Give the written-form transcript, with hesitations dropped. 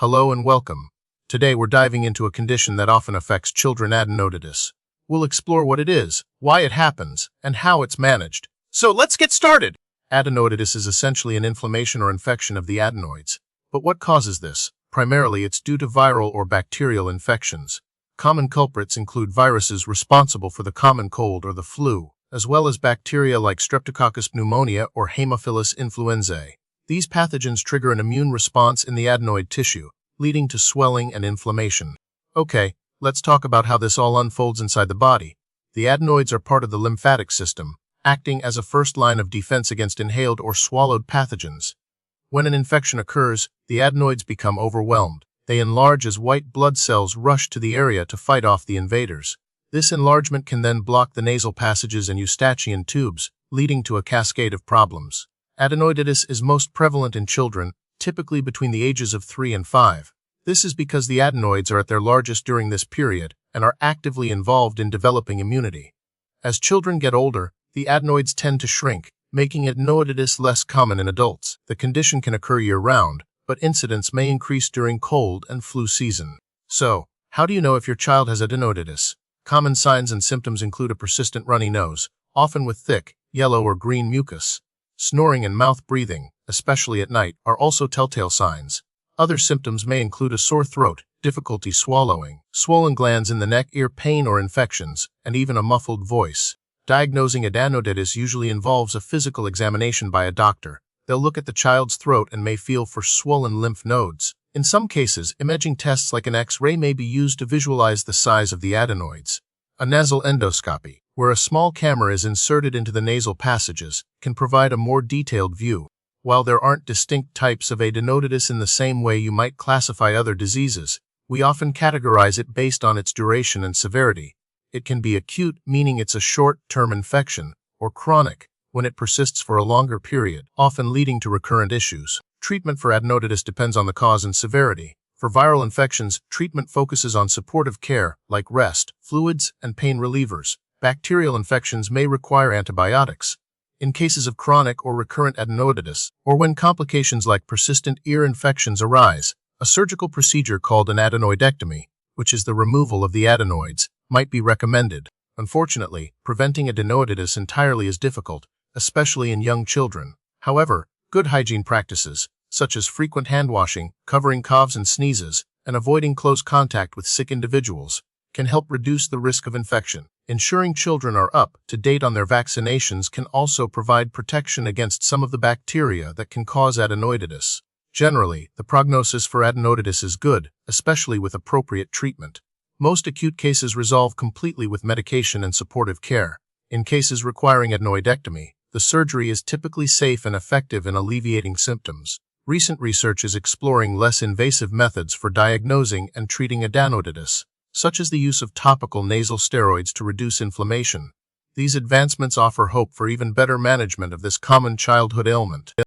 Hello and welcome. Today we're diving into a condition that often affects children, adenoiditis. We'll explore what it is, why it happens, and how it's managed. So let's get started! Adenoiditis is essentially an inflammation or infection of the adenoids. But what causes this? Primarily, it's due to viral or bacterial infections. Common culprits include viruses responsible for the common cold or the flu, as well as bacteria like Streptococcus pneumonia or Haemophilus influenzae. These pathogens trigger an immune response in the adenoid tissue, leading to swelling and inflammation. Okay, let's talk about how this all unfolds inside the body. The adenoids are part of the lymphatic system, acting as a first line of defense against inhaled or swallowed pathogens. When an infection occurs, the adenoids become overwhelmed. They enlarge as white blood cells rush to the area to fight off the invaders. This enlargement can then block the nasal passages and eustachian tubes, leading to a cascade of problems. Adenoiditis is most prevalent in children, typically between the ages of 3 and 5. This is because the adenoids are at their largest during this period and are actively involved in developing immunity. As children get older, the adenoids tend to shrink, making adenoiditis less common in adults. The condition can occur year-round, but incidence may increase during cold and flu season. So, how do you know if your child has adenoiditis? Common signs and symptoms include a persistent runny nose, often with thick, yellow or green mucus. Snoring and mouth breathing, especially at night, are also telltale signs. Other symptoms may include a sore throat, difficulty swallowing, swollen glands in the neck, ear pain or infections, and even a muffled voice. Diagnosing adenoiditis usually involves a physical examination by a doctor. They'll look at the child's throat and may feel for swollen lymph nodes. In some cases, imaging tests like an X-ray may be used to visualize the size of the adenoids. A nasal endoscopy, where a small camera is inserted into the nasal passages, can provide a more detailed view. While there aren't distinct types of adenoiditis in the same way you might classify other diseases, we often categorize it based on its duration and severity. It can be acute, meaning it's a short-term infection, or chronic, when it persists for a longer period, often leading to recurrent issues. Treatment for adenoiditis depends on the cause and severity. For viral infections, treatment focuses on supportive care, like rest, fluids, and pain relievers. Bacterial infections may require antibiotics. In cases of chronic or recurrent adenoiditis, or when complications like persistent ear infections arise, a surgical procedure called an adenoidectomy, which is the removal of the adenoids, might be recommended. Unfortunately, preventing adenoiditis entirely is difficult, especially in young children. However, good hygiene practices, such as frequent hand washing, covering coughs and sneezes, and avoiding close contact with sick individuals, can help reduce the risk of infection. Ensuring children are up to date on their vaccinations can also provide protection against some of the bacteria that can cause adenoiditis. Generally, the prognosis for adenoiditis is good, especially with appropriate treatment. Most acute cases resolve completely with medication and supportive care. In cases requiring adenoidectomy, the surgery is typically safe and effective in alleviating symptoms. Recent research is exploring less invasive methods for diagnosing and treating adenoiditis, such as the use of topical nasal steroids to reduce inflammation. These advancements offer hope for even better management of this common childhood ailment.